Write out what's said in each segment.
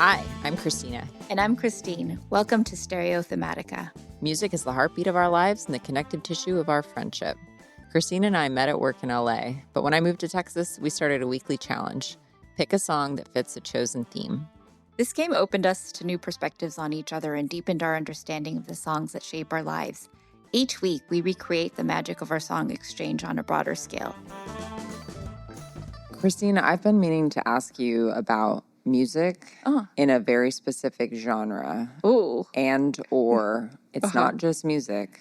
Hi, I'm Christina. And I'm Christine. Welcome to Stereothematica. Music is the heartbeat of our lives and the connective tissue of our friendship. Christine and I met at work in LA, but when I moved to Texas, we started a weekly challenge. Pick a song that fits a chosen theme. This game opened us to new perspectives on each other and deepened our understanding of the songs that shape our lives. Each week, we recreate the magic of our song exchange on a broader scale. Christine, I've been meaning to ask you about music in a very specific genre. Ooh. Or it's not just music,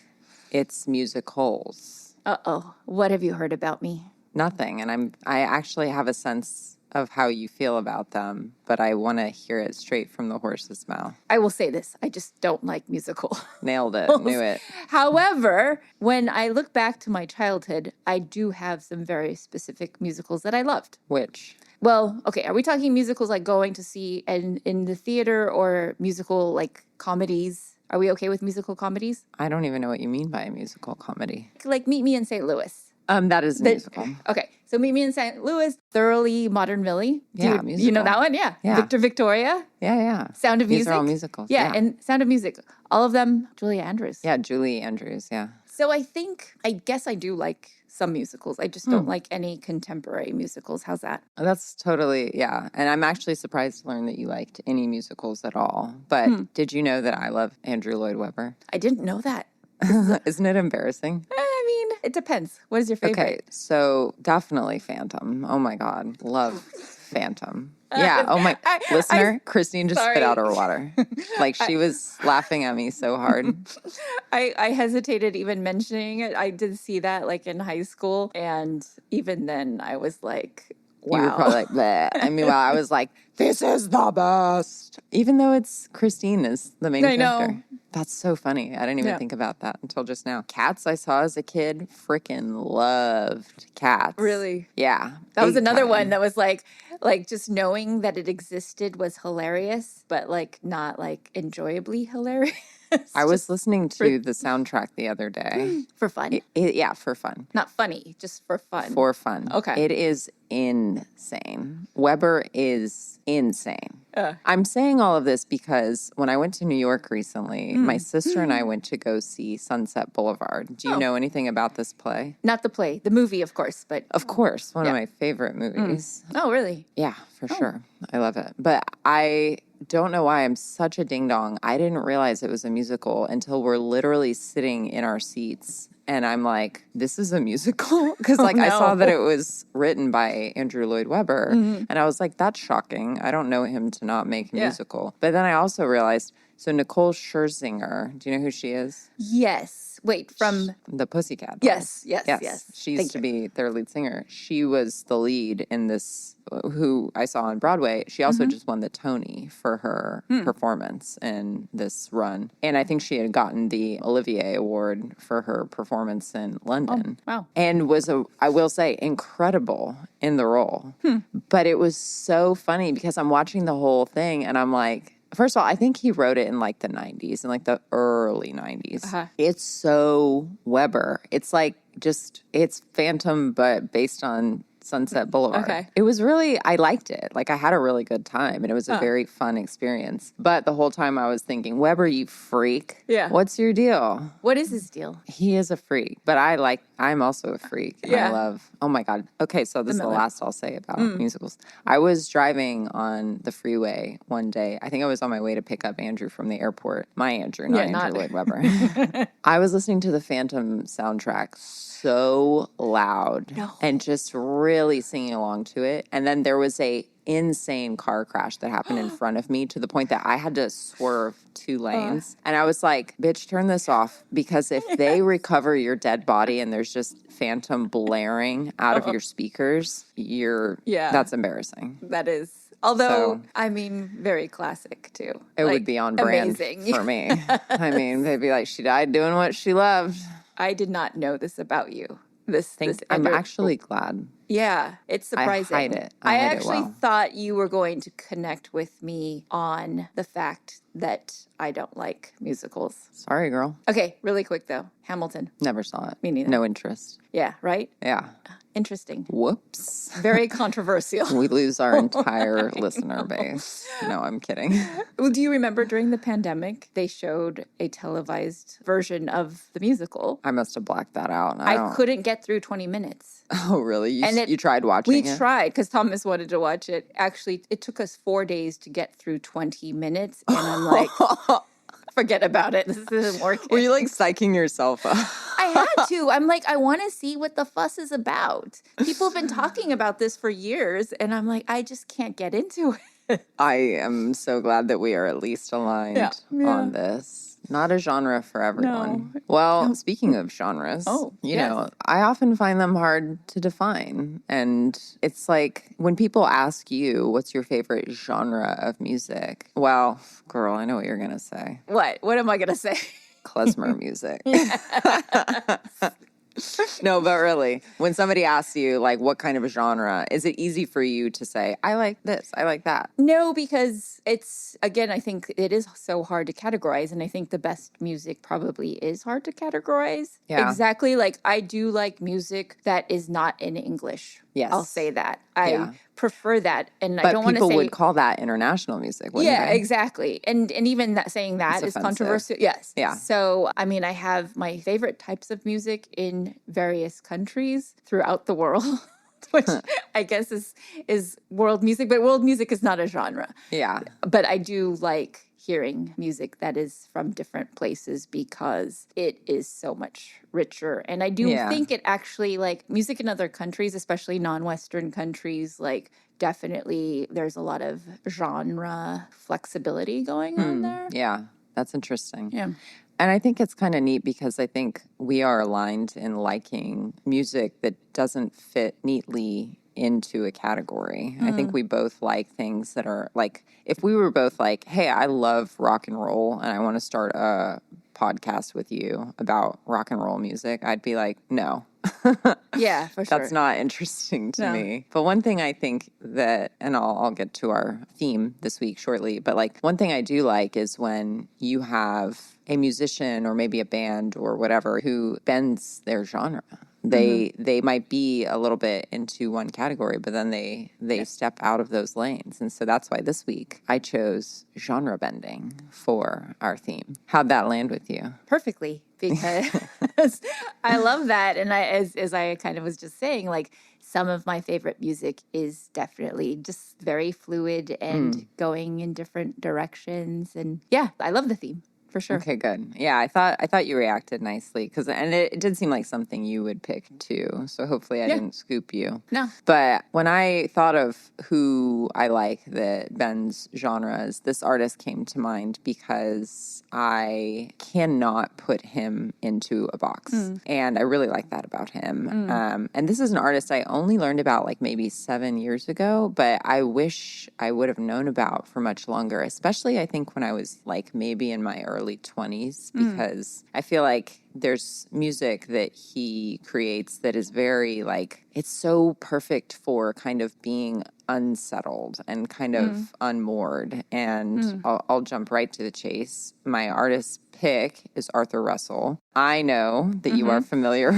it's musicals. Uh-oh. What have you heard about me? Nothing. And I actually have a sense of how you feel about them, but I want to hear it straight from the horse's mouth. I will say this. I just don't like musicals. Nailed it. Knew it. However, when I look back to my childhood, I do have some very specific musicals that I loved. Which? Well, okay, are we talking musicals like going to see in the theater or musical like comedies? Are we okay with musical comedies? I don't even know what you mean by a musical comedy. Like Meet Me in St. Louis. That is a musical. Okay, so Meet Me in St. Louis, Thoroughly Modern Millie. Musical. You know that one? Yeah. Victor Victoria. Yeah. Sound of Music. These are all musicals. Yeah, and Sound of Music. All of them, Julie Andrews. Yeah, Julie Andrews, yeah. So I guess I do like some musicals. I just don't like any contemporary musicals. How's that? That's totally, yeah. And I'm actually surprised to learn that you liked any musicals at all. But did you know that I love Andrew Lloyd Webber? I didn't know that. Isn't it embarrassing? I mean, it depends. What is your favorite? Okay, so definitely Phantom. Oh my God, love Phantom. Yeah, oh my, listener, Christine just spit out her water. Like she was laughing at me so hard. I hesitated even mentioning it. I did see that like in high school. And even then I was like, wow. You were probably like, bleh. I mean, I was like, this is the best. Even though it's Christine is the main character. I know. That's so funny. I didn't even think about that until just now. Cats I saw as a kid, freaking loved Cats. Really? Yeah. That was another one that was like just knowing that it existed was hilarious, but like not like enjoyably hilarious. I was listening to the soundtrack the other day. For fun? Yeah, for fun. Not funny, just for fun. For fun. Okay. It is insane. Weber is insane. I'm saying all of this because when I went to New York recently, my sister and I went to go see Sunset Boulevard. Do you know anything about this play? Not the play, the movie, of course, but... Of course, one of my favorite movies. Oh, really? Yeah, for sure. I love it. But I don't know why I'm such a ding-dong. I didn't realize it was a musical until we're literally sitting in our seats. And I'm like, this is a musical? Because I saw that it was written by Andrew Lloyd Webber. And I was like, that's shocking. I don't know him to not make a musical. But then I also realized, so Nicole Scherzinger, do you know who she is? Yes. Wait, from... The Pussycat Dolls. Yes. She used to be their lead singer. She was the lead in this, who I saw on Broadway. She also just won the Tony for her performance in this run. And I think she had gotten the Olivier Award for her performance in London. Oh, wow. And was, I will say, incredible in the role. But it was so funny because I'm watching the whole thing and I'm like, first of all, I think he wrote it in like the 90s, in like the early 90s. It's so Weber. It's like it's Phantom, but based on Sunset Boulevard. Okay. It was really, I liked it. Like I had a really good time and it was a very fun experience. But the whole time I was thinking, Weber, you freak. Yeah. What's your deal? What is his deal? He is a freak, but I'm also a freak. And I love, oh my God. Okay, so this is the last I'll say about musicals. I was driving on the freeway one day. I think I was on my way to pick up Andrew from the airport. My Andrew, not Andrew Lloyd Webber. I was listening to the Phantom soundtrack so loud and just really singing along to it. And then there was a insane car crash that happened in front of me to the point that I had to swerve 2 lanes. And I was like, bitch, turn this off, because if they recover your dead body and there's just Phantom blaring out of your speakers, that's embarrassing. That is. Although, I mean, very classic, too. It would be on brand for me. I mean, they'd be like, she died doing what she loved. I did not know this about you. I'm actually glad. Yeah, it's surprising. I hide it. I actually thought you were going to connect with me on the fact that I don't like musicals. Sorry, girl. Okay, really quick though. Hamilton. Never saw it. Me neither. No interest. Yeah, right? Yeah. Interesting. Whoops. Very controversial. We lose our entire listener base. No, I'm kidding. Well, do you remember during the pandemic, they showed a televised version of the musical? I must have blacked that out. I couldn't get through 20 minutes. Oh, really? You tried watching it? We tried because Thomas wanted to watch it. Actually, it took us 4 days to get through 20 minutes. And I'm like, forget about it. This isn't working. Were you like psyching yourself up? I had to. I'm like, I want to see what the fuss is about. People have been talking about this for years. And I'm like, I just can't get into it. I am so glad that we are at least aligned on this. Not a genre for everyone. No. Well, speaking of genres, you know, I often find them hard to define. And it's like when people ask you, what's your favorite genre of music? Well, girl, I know what you're going to say. What? What am I going to say? Klezmer music. No, but really, when somebody asks you, like, what kind of a genre, is it easy for you to say, I like this, I like that? No, because it's, again, I think it is so hard to categorize. And I think the best music probably is hard to categorize. Yeah. Exactly. Like, I do like music that is not in English. Yes. I'll say that. I prefer that. And I don't want to say... But people would call that international music, wouldn't they? Exactly. And even that, saying that is controversial. Yes. Yeah. So, I mean, I have my favorite types of music in various countries throughout the world, which I guess is world music. But world music is not a genre. Yeah. But I do like hearing music that is from different places because it is so much richer. And I do think it actually, like, music in other countries, especially non-Western countries, like, definitely there's a lot of genre flexibility going on there. Yeah, that's interesting. Yeah. And I think it's kind of neat because I think we are aligned in liking music that doesn't fit neatly into a category. I think we both like things that are like, if we were both like, hey, I love rock and roll and I want to start a podcast with you about rock and roll music, I'd be like, no. Yeah, for sure. That's not interesting to me. But one thing I think that, and I'll get to our theme this week shortly, but like one thing I do like is when you have a musician or maybe a band or whatever who bends their genre. They might be a little bit into one category, but then they step out of those lanes. And so that's why this week I chose genre bending for our theme. How'd that land with you? Perfectly, because I love that. And as I kind of was just saying, like, some of my favorite music is definitely just very fluid and going in different directions. And yeah, I love the theme. For sure. Okay, good. Yeah, I thought you reacted nicely and it did seem like something you would pick too. So hopefully I didn't scoop you. No. But when I thought of who I like that bends genres, this artist came to mind because I cannot put him into a box. And I really like that about him. And this is an artist I only learned about like maybe 7 years ago, but I wish I would have known about for much longer, especially I think when I was like maybe in my early 20s, because I feel like there's music that he creates that is very like, it's so perfect for kind of being unsettled and kind of unmoored. And I'll jump right to the chase. My artist pick is Arthur Russell. I know that you are familiar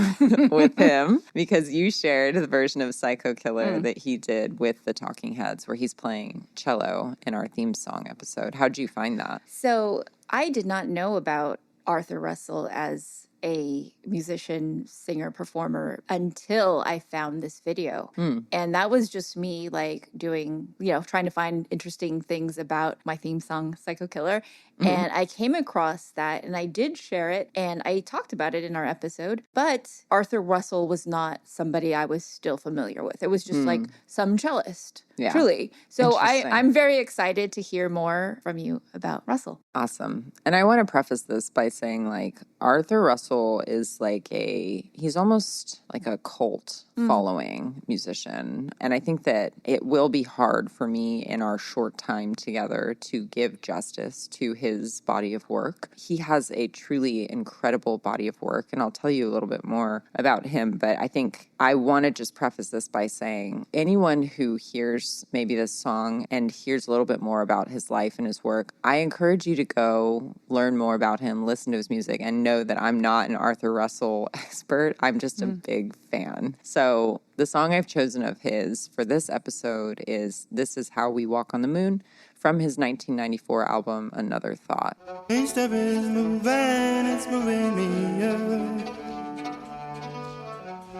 with him because you shared the version of Psycho Killer that he did with the Talking Heads where he's playing cello in our theme song episode. How'd you find that? So I did not know about Arthur Russell as a musician, singer, performer until I found this video. And that was just me like doing, trying to find interesting things about my theme song, Psycho Killer. And I came across that and I did share it and I talked about it in our episode. But Arthur Russell was not somebody I was still familiar with. It was just like some cellist, truly. So I'm very excited to hear more from you about Russell. Awesome. And I want to preface this by saying like Arthur Russell is like he's almost like a cult following musician. And I think that it will be hard for me in our short time together to give justice to his body of work. He has a truly incredible body of work, and I'll tell you a little bit more about him, but I think I want to just preface this by saying anyone who hears maybe this song and hears a little bit more about his life and his work, I encourage you to go learn more about him, listen to his music, and know that I'm not an Arthur Russell expert. I'm just a big fan. So So the song I've chosen of his for this episode is This Is How We Walk on the Moon from his 1994 album, Another Thought. Each step is moving, it's moving me up.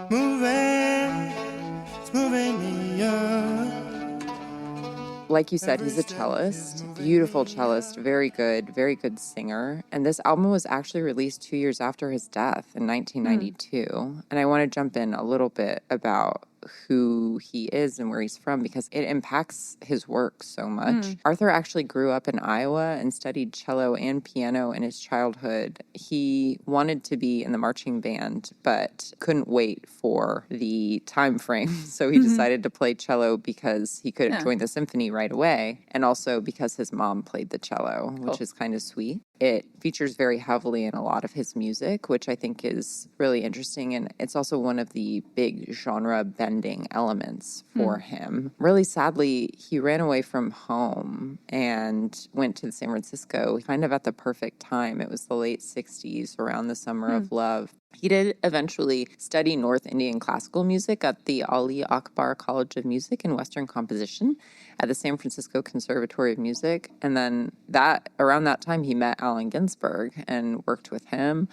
Moving, it's moving me up. Like you said, he's a cellist, beautiful cellist, very good singer. And this album was actually released 2 years after his death in 1992. And I want to jump in a little bit about who he is and where he's from because it impacts his work so much. Arthur actually grew up in Iowa and studied cello and piano in his childhood. He wanted to be in the marching band, but couldn't wait for the time frame. So he decided to play cello because he could join the symphony right away. And also because his mom played the cello, which is kind of sweet. It features very heavily in a lot of his music, which I think is really interesting. And it's also one of the big genre bending elements for him. Really sadly, he ran away from home and went to San Francisco kind of at the perfect time. It was the late 60s, around the summer of love. He did eventually study North Indian classical music at the Ali Akbar College of Music and Western Composition at the San Francisco Conservatory of Music. And then around that time, he met Allen Ginsberg and worked with him,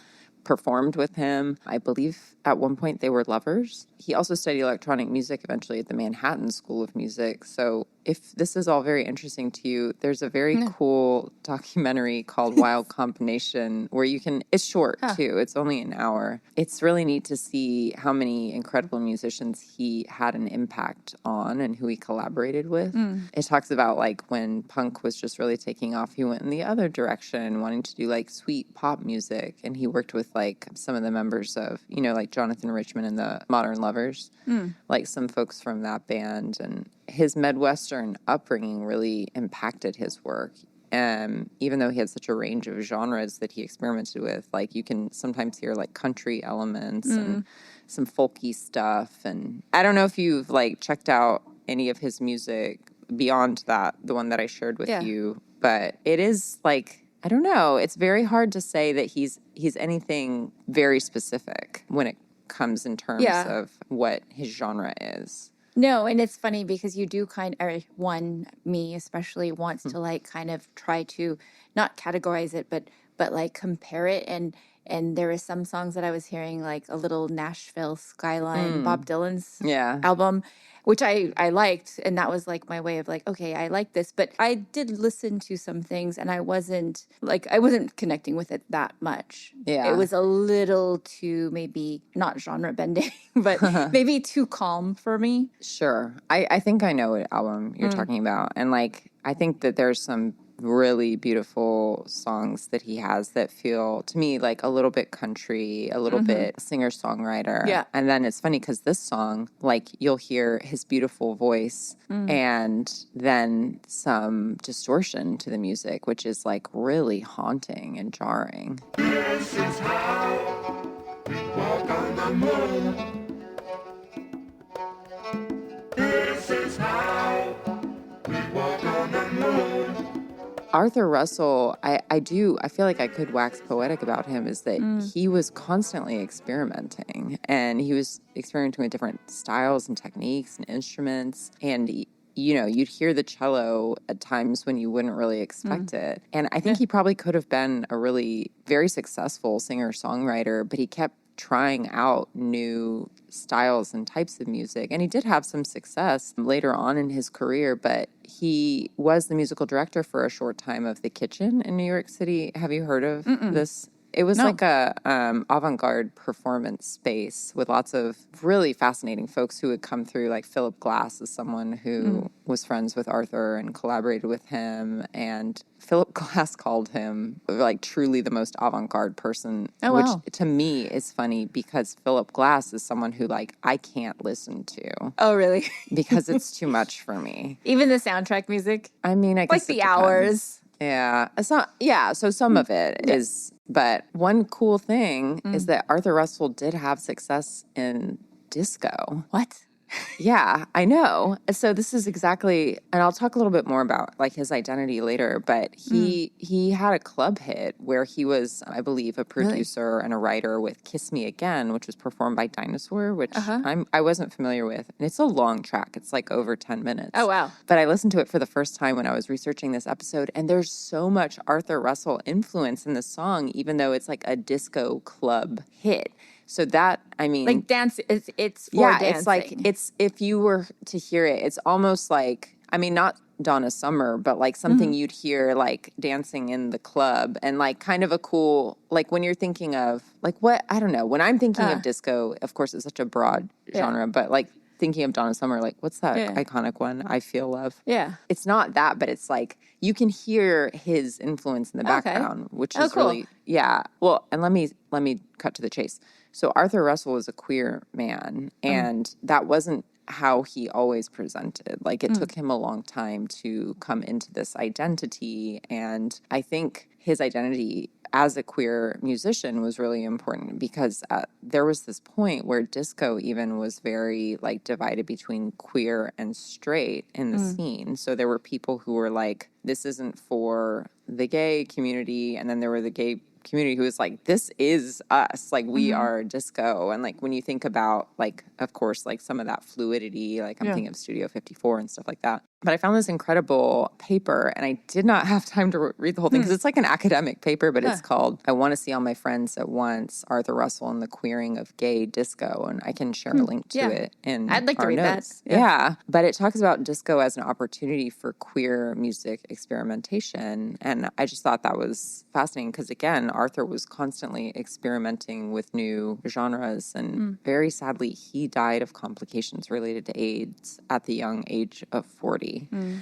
performed with him. I believe at one point they were lovers. He also studied electronic music eventually at the Manhattan School of Music. So if this is all very interesting to you, there's a very cool documentary called Wild Combination where it's short too. It's only an hour. It's really neat to see how many incredible musicians he had an impact on and who he collaborated with. It talks about like when punk was just really taking off, he went in the other direction, wanting to do like sweet pop music. And he worked with like some of the members of, like Jonathan Richman and the Modern Lovers, like some folks from that band. And his Midwestern upbringing really impacted his work. Even though he had such a range of genres that he experimented with, like you can sometimes hear like country elements and some folky stuff. And I don't know if you've like checked out any of his music beyond that, the one that I shared with you, but it is like, I don't know. It's very hard to say that he's anything very specific when it comes in terms of what his genre is. No, and it's funny because you do me especially wants to like kind of try to not categorize it, but like compare it. And there were some songs that I was hearing, like a little Nashville Skyline, Bob Dylan's album, which I liked. And that was like my way of like, okay, I like this. But I did listen to some things and I wasn't connecting with it that much. Yeah. It was a little too, maybe not genre bending, but maybe too calm for me. Sure. I think I know what album you're talking about. And like, I think that there's some really beautiful songs that he has that feel to me like a little bit country, a little bit singer-songwriter. Yeah. And then it's funny because this song, like you'll hear his beautiful voice and then some distortion to the music, which is like really haunting and jarring. This is how we walk on the moon. This is how we walk on the moon. Arthur Russell, I feel like I could wax poetic about him, is that he was constantly experimenting and he was experimenting with different styles and techniques and instruments. And, you'd hear the cello at times when you wouldn't really expect it. And I think he probably could have been a really very successful singer-songwriter, but he kept trying out new styles and types of music. And he did have some success later on in his career, but he was the musical director for a short time of The Kitchen in New York City. Have you heard of this? It was like a avant-garde performance space with lots of really fascinating folks who would come through. Like Philip Glass is someone who was friends with Arthur and collaborated with him. And Philip Glass called him like truly the most avant-garde person, which to me is funny because Philip Glass is someone who like I can't listen to. Oh, really? Because it's too much for me. Even the soundtrack music? I mean, I guess like the hours. Yeah. It's not, so some of it is, but one cool thing is that Arthur Russell did have success in disco. What? Yeah, I know. So this is exactly, and I'll talk a little bit more about like his identity later, but he had a club hit where he was, I believe, a producer and a writer with Kiss Me Again, which was performed by Dinosaur, which I wasn't familiar with. And it's a long track. It's like over 10 minutes. Oh, wow. But I listened to it for the first time when I was researching this episode, and there's so much Arthur Russell influence in the song, even though it's like a disco club hit. So that, I mean, like dance, it's for dancing. It's like, it's, if you were to hear it, it's almost like, I mean, not Donna Summer, but like something you'd hear like dancing in the club, and like kind of a cool, like when you're thinking of like what, I don't know, when I'm thinking of disco, of course it's such a broad genre, but like thinking of Donna Summer, like what's that iconic one? I Feel Love. Yeah. It's not that, but it's like, you can hear his influence in the background, which is cool. Really, well, and let me cut to the chase. So Arthur Russell was a queer man, and that wasn't how he always presented. Like it took him a long time to come into this identity. And I think his identity as a queer musician was really important because there was this point where disco even was very like divided between queer and straight in the scene. So there were people who were like, this isn't for the gay community. And then there were the gay community who was like, this is us, like we are disco. And like when you think about like, of course, like some of that fluidity, like I'm thinking of Studio 54 and stuff like that. But I found this incredible paper, and I did not have time to read the whole thing because it's like an academic paper, but it's called I Want to See All My Friends at Once, Arthur Russell and the Queering of Gay Disco. And I can share a link to it in I'd like to read notes. that. Yeah. But it talks about disco as an opportunity for queer music experimentation. And I just thought that was fascinating because, again, Arthur was constantly experimenting with new genres. And very sadly, he died of complications related to AIDS at the young age of 40.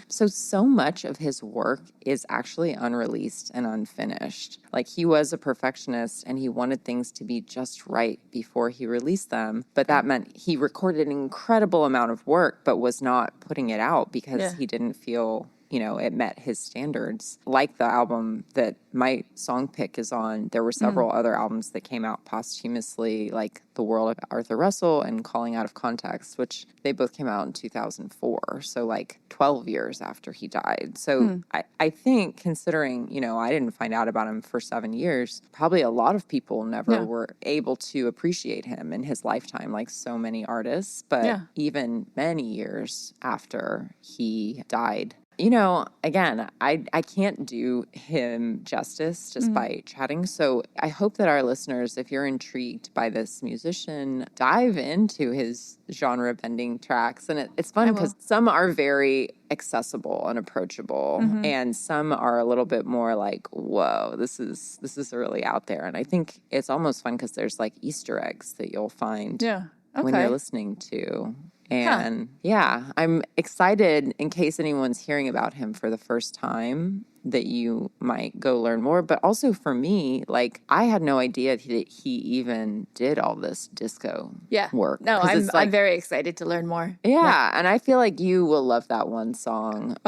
So much of his work is actually unreleased and unfinished. Like he was a perfectionist and he wanted things to be just right before he released them. But that meant he recorded an incredible amount of work, but was not putting it out because he didn't feel, you know, it met his standards. Like the album that my song pick is on, there were several other albums that came out posthumously, like The World of Arthur Russell and Calling Out of Context, which they both came out in 2004. So like 12 years after he died. So I think considering, you know, I didn't find out about him for 7 years, probably a lot of people never were able to appreciate him in his lifetime, like so many artists. But even many years after he died, you know, again, I can't do him justice just by chatting. So I hope that our listeners, if you're intrigued by this musician, dive into his genre-bending tracks. And it's fun because some are very accessible and approachable, and some are a little bit more like, whoa, this is really out there. And I think it's almost fun because there's like Easter eggs that you'll find when you're listening to. And I'm excited in case anyone's hearing about him for the first time that you might go learn more. But also for me, like I had no idea that he even did all this disco work. No, I'm very excited to learn more. Yeah. And I feel like you will love that one song.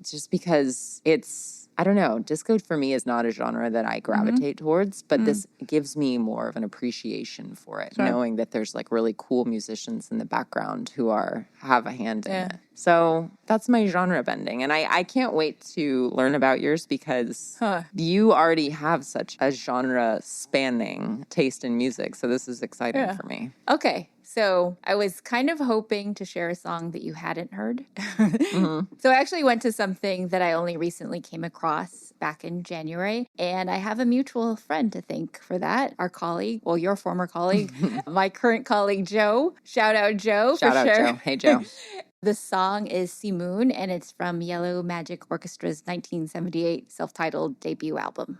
Just because it's, I don't know, disco for me is not a genre that I gravitate towards, but this gives me more of an appreciation for it, knowing that there's like really cool musicians in the background who have a hand in it. So that's my genre bending. And I can't wait to learn about yours because you already have such a genre spanning taste in music. So this is exciting for me. Okay. So I was kind of hoping to share a song that you hadn't heard. So I actually went to something that I only recently came across back in January. And I have a mutual friend to thank for that. Our colleague, well, your former colleague, my current colleague, Joe. Shout out, Joe. Shout out, Joe. Hey, Joe. The song is Simoon, and it's from Yellow Magic Orchestra's 1978 self-titled debut album.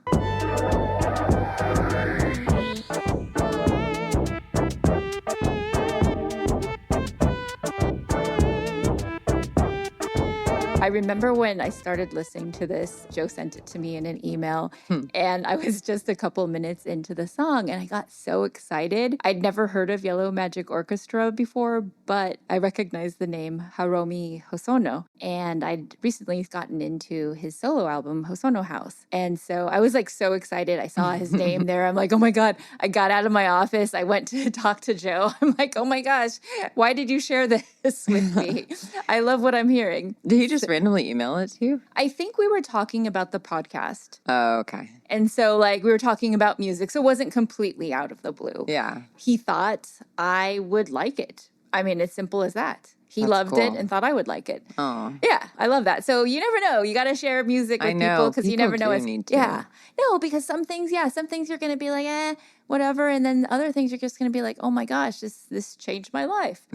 I remember when I started listening to this, Joe sent it to me in an email, and I was just a couple minutes into the song, and I got so excited. I'd never heard of Yellow Magic Orchestra before, but I recognized the name Hiromi Hosono, and I'd recently gotten into his solo album, Hosono House. And so I was like so excited. I saw his name there. I'm like, oh my God. I got out of my office. I went to talk to Joe. I'm like, oh my gosh, why did you share this with me? I love what I'm hearing. Did he just randomly email it to you? I think we were talking about the podcast. Oh, okay. And so like we were talking about music, so it wasn't completely out of the blue. Yeah. He thought I would like it. I mean, it's simple as that. He loved it and thought I would like it. Oh. Yeah, I love that. So you never know. You got to share music with people because you never know. Yeah. No, because some things you're going to be like, whatever. And then other things you're just going to be like, oh my gosh, this changed my life.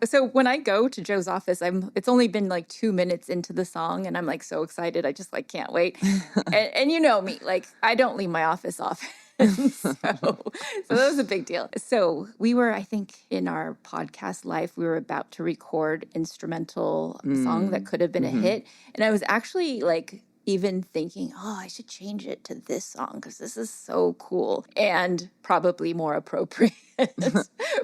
So when I go to Joe's office, it's only been like 2 minutes into the song and I'm like so excited. I just like can't wait. and you know me, like I don't leave my office off. so that was a big deal. So we were, I think, in our podcast life, we were about to record instrumental song that could have been a hit. And I was actually like even thinking, oh, I should change it to this song because this is so cool and probably more appropriate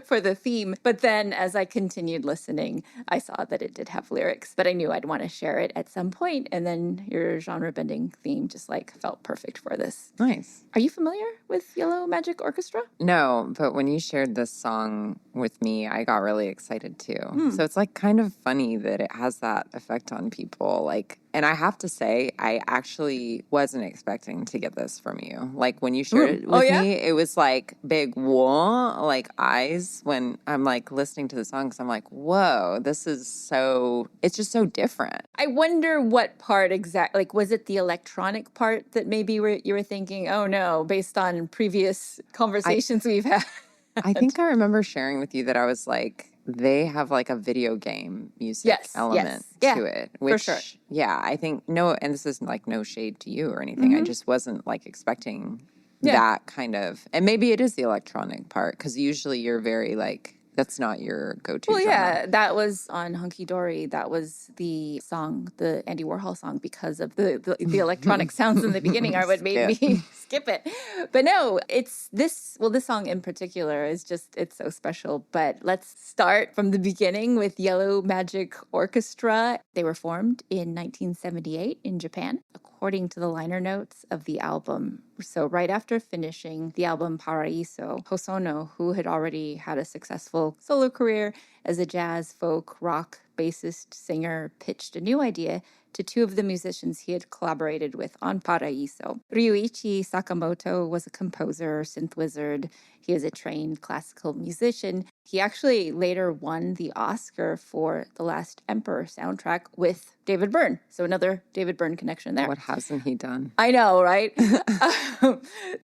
for the theme. But then as I continued listening, I saw that it did have lyrics, but I knew I'd want to share it at some point. And then your genre bending theme just like felt perfect for this. Nice. Are you familiar with Yellow Magic Orchestra? No, but when you shared this song with me, I got really excited too. So it's like kind of funny that it has that effect on people. Like, and I have to say, I actually wasn't expecting to get this from you. Like when you shared it with me, it was like big whoa, like eyes when I'm like listening to the song because I'm like, whoa, this is so, it's just so different. I wonder what part exactly, like was it the electronic part that maybe you were thinking, oh no, based on previous conversations we've had? I think I remember sharing with you that I was like, they have like a video game music element to it. Which, for sure. Yeah, I think, and this is like no shade to you or anything. I just wasn't like expecting that kind of, and maybe it is the electronic part because usually you're very like, that's not your go-to genre. Yeah, that was on Hunky Dory. That was the song, the Andy Warhol song, because of the electronic sounds in the beginning are what made me skip it. But no, it's this song in particular is just, it's so special. But let's start from the beginning with Yellow Magic Orchestra. They were formed in 1978 in Japan, according to the liner notes of the album. So right after finishing the album Paraiso, Hosono, who had already had a successful solo career as a jazz, folk, rock bassist, singer, pitched a new idea to two of the musicians he had collaborated with on Paraiso. Ryuichi Sakamoto was a composer, synth wizard. He was a trained classical musician. He actually later won the Oscar for The Last Emperor soundtrack with David Byrne. So another David Byrne connection there. What hasn't he done? I know, right?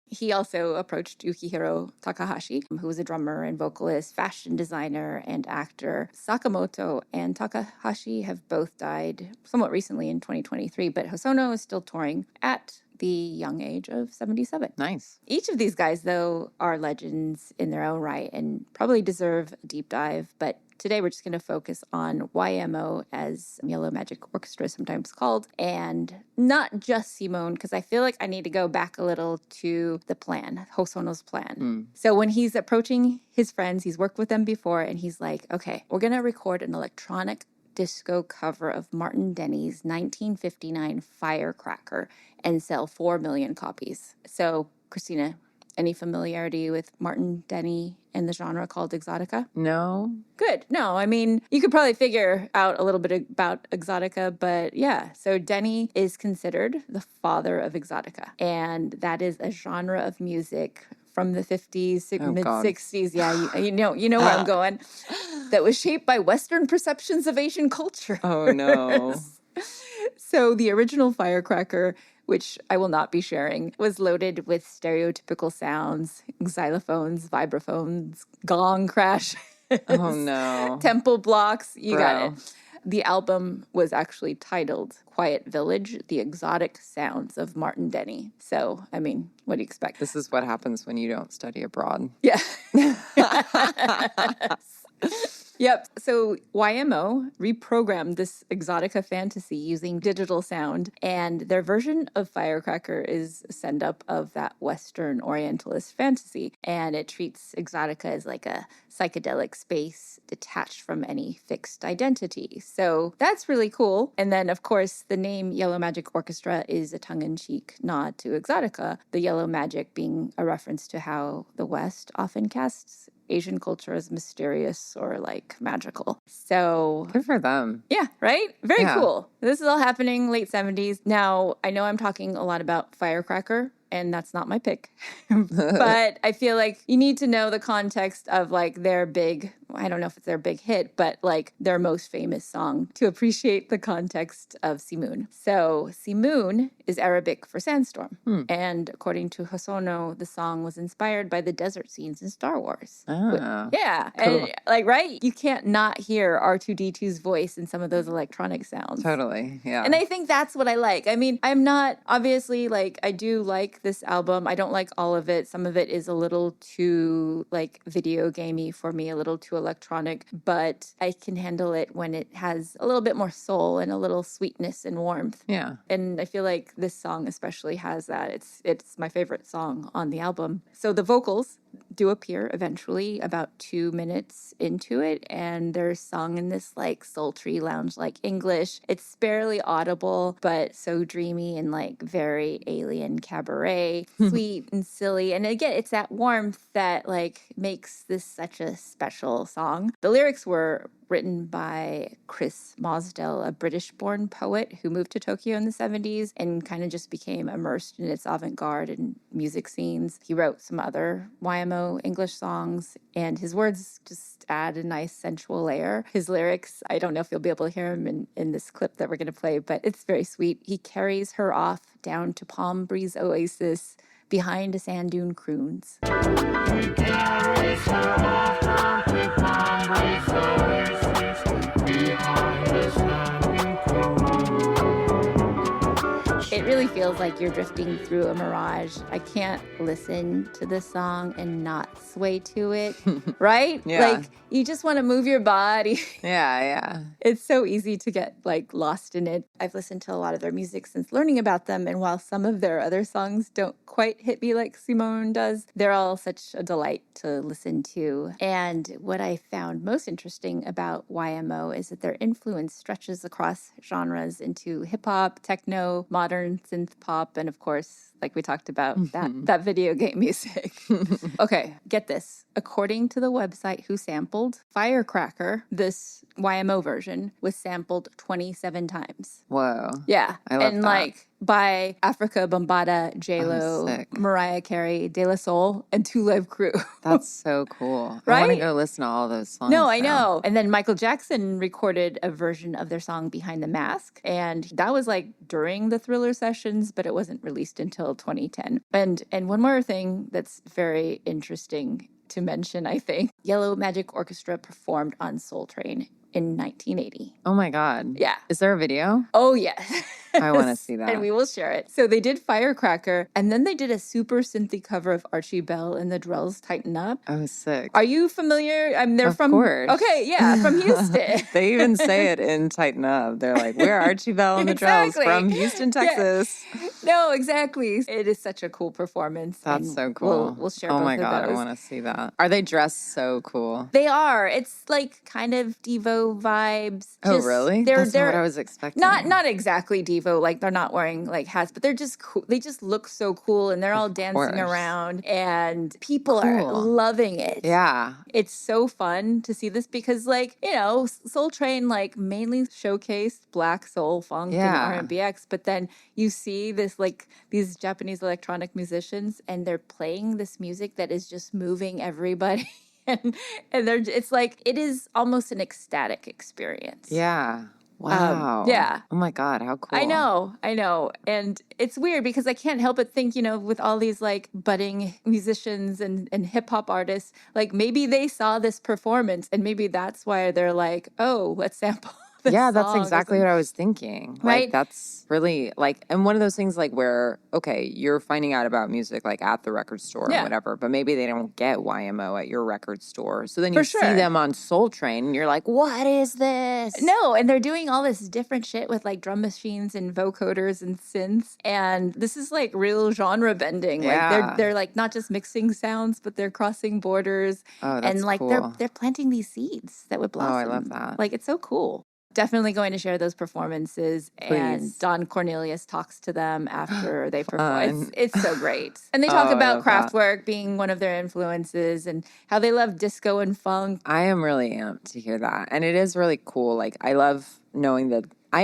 He also approached Yukihiro Takahashi, who was a drummer and vocalist, fashion designer, and actor. Sakamoto and Takahashi have both died somewhat recently in 2023, but Hosono is still touring at the young age of 77. Nice. Each of these guys, though, are legends in their own right and probably deserve a deep dive, but today we're just going to focus on YMO, as Yellow Magic Orchestra is sometimes called, and not just Simone, because I feel like I need to go back a little to the plan, Hosono's plan. So when he's approaching his friends, he's worked with them before, and he's like, okay, we're going to record an electronic disco cover of Martin Denny's 1959 Firecracker and sell 4 million copies. So, Christina, any familiarity with Martin Denny and the genre called exotica? No. Good. No, I mean, you could probably figure out a little bit about exotica, but yeah. So Denny is considered the father of exotica, and that is a genre of music from the 50s, mid-60s. Yeah, you know where I'm going. That was shaped by Western perceptions of Asian culture. Oh, no. So the original Firecracker, which I will not be sharing, was loaded with stereotypical sounds, xylophones, vibraphones, gong crash. Oh, no. Temple blocks. You got it. The album was actually titled Quiet Village, The Exotic Sounds of Martin Denny. So, I mean, what do you expect? This is what happens when you don't study abroad. Yeah. Yep. So YMO reprogrammed this exotica fantasy using digital sound, and their version of Firecracker is a send-up of that Western Orientalist fantasy, and it treats exotica as like a psychedelic space detached from any fixed identity. So that's really cool. And then, of course, the name Yellow Magic Orchestra is a tongue-in-cheek nod to exotica, the yellow magic being a reference to how the West often casts Asian culture as mysterious or like magical. So good for them. Yeah, right? Very cool. This is all happening late 70s. Now, I know I'm talking a lot about Firecracker, and that's not my pick. But I feel like you need to know the context of like their big, I don't know if it's their big hit, but like their most famous song to appreciate the context of Simoon. So Simoon is Arabic for sandstorm. And according to Hosono, the song was inspired by the desert scenes in Star Wars. Oh, yeah. Cool. And like, right? You can't not hear R2-D2's voice in some of those electronic sounds. Totally. Yeah. And I think that's what I like. I mean, I'm not obviously like, I do like this album. I don't like all of it. Some of it is a little too like video gamey for me, a little too electronic, but I can handle it when it has a little bit more soul and a little sweetness and warmth. Yeah. And I feel like this song especially has that. It's my favorite song on the album. So the vocals do appear eventually about 2 minutes into it, and they're sung in this like sultry lounge like English. It's barely audible, but so dreamy and like very alien cabaret, sweet and silly. And again, it's that warmth that like makes this such a special song. The lyrics were written by Chris Mosdell, a British-born poet who moved to Tokyo in the 70s and kind of just became immersed in its avant-garde and music scenes. He wrote some other YMO English songs, and his words just add a nice sensual layer. His lyrics, I don't know if you'll be able to hear him in this clip that we're going to play, but it's very sweet. He carries her off down to Palm Breeze Oasis behind a sand dune croons. He carries her off down to Palm Breeze Oasis behind the standing crew. It really feels like you're drifting through a mirage. I can't listen to this song and not sway to it, right? Yeah. Like, you just want to move your body. Yeah. It's so easy to get like lost in it. I've listened to a lot of their music since learning about them, and while some of their other songs don't quite hit me like Simone does, they're all such a delight to listen to. And what I found most interesting about YMO is that their influence stretches across genres into hip-hop, techno, modern synth pop, and of course, like we talked about, that video game music. Okay, get this. According to the website Who Sampled, Firecracker, this YMO version, was sampled 27 times. Whoa. Yeah. I love that. Like by Africa Bambaataa, J-Lo, Mariah Carey, De La Soul, and Two Live Crew. That's so cool. Right? I want to go listen to all those songs. No, I know. And then Michael Jackson recorded a version of their song Behind the Mask. And that was like during the Thriller sessions, but it wasn't released until 2010. And one more thing that's very interesting to mention, I think. Yellow Magic Orchestra performed on Soul Train in 1980. Oh my God. Yeah. Is there a video? Oh, yeah. I want to see that. And we will share it. So they did Firecracker, and then they did a super synthy cover of Archie Bell and the Drells Tighten Up. Oh, sick. Are you familiar? They're of from... course. Okay, yeah, from Houston. They even say it in Tighten Up. They're like, we're Archie Bell and the Drells from Houston, Texas. Yeah. No, exactly. It is such a cool performance. That's so cool. We'll share Oh both my of God, those. I want to see that. Are they dressed so cool? They are. It's like kind of Devo vibes. Oh, really? That's not what I was expecting. Not exactly Devo. Like they're not wearing like hats, but they're just cool. They just look so cool, and they're all dancing around, and people are loving it. Yeah. It's so fun to see this because, like, you know, Soul Train like mainly showcased Black soul, funk, and R&B acts, but then you see this like these Japanese electronic musicians, and they're playing this music that is just moving everybody. And it's like, it is almost an ecstatic experience. Yeah. Wow. Yeah. Oh my God, how cool. I know. And it's weird because I can't help but think, you know, with all these like budding musicians and hip hop artists, like maybe they saw this performance and maybe that's why they're like, oh, let's sample Yeah, that's exactly what I was thinking. Right? Like, that's really like, and one of those things like where, okay, you're finding out about music like at the record store or whatever, but maybe they don't get YMO at your record store. So then you see them on Soul Train and you're like, what is this? No, and they're doing all this different shit with like drum machines and vocoders and synths. And this is like real genre bending. Like they're like not just mixing sounds, but they're crossing borders. Oh, that's and like cool. they're planting these seeds that would blossom. Oh, I love that. Like it's so cool. Definitely going to share those performances. Please. And Don Cornelius talks to them after they perform. It's so great. And they talk about Kraftwerk being one of their influences and how they love disco and funk. I am really amped to hear that. And it is really cool. Like, I love knowing that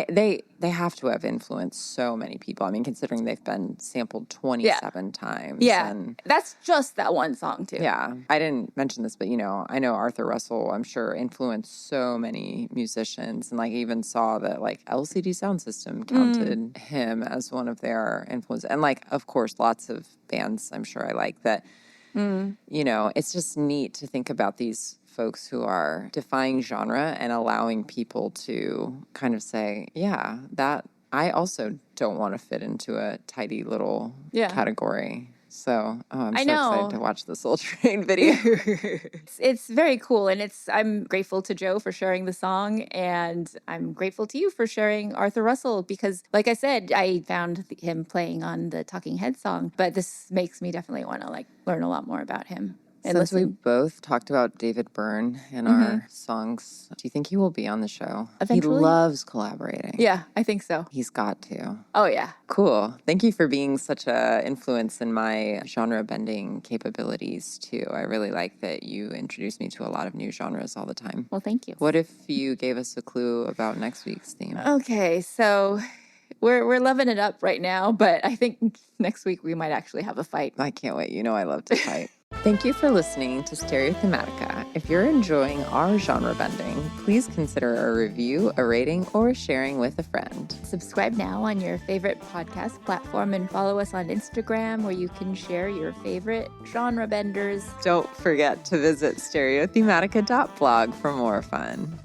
they have to have influenced so many people. I mean, considering they've been sampled 27 times. Yeah, and that's just that one song, too. Yeah. I didn't mention this, but, I know Arthur Russell, I'm sure, influenced so many musicians. And, like, even saw that, like, LCD Sound System counted him as one of their influences. And, like, of course, lots of bands I'm sure I like that. It's just neat to think about these folks who are defying genre and allowing people to kind of say, yeah, that I also don't want to fit into a tidy little category. So I'm so excited to watch the Soul Train video. It's very cool. And I'm grateful to Joe for sharing the song. And I'm grateful to you for sharing Arthur Russell because, like I said, I found him playing on the Talking Heads song. But this makes me definitely want to learn a lot more about him. Since we both talked about David Byrne in our songs, do you think he will be on the show? Eventually? He loves collaborating. Yeah, I think so. He's got to. Oh, yeah. Cool. Thank you for being such an influence in my genre bending capabilities, too. I really like that you introduce me to a lot of new genres all the time. Well, thank you. What if you gave us a clue about next week's theme? Okay, so we're loving it up right now, but I think next week we might actually have a fight. I can't wait. I love to fight. Thank you for listening to Stereothematica. If you're enjoying our genre bending, please consider a review, a rating, or sharing with a friend. Subscribe now on your favorite podcast platform and follow us on Instagram where you can share your favorite genre benders. Don't forget to visit stereothematica.blog for more fun.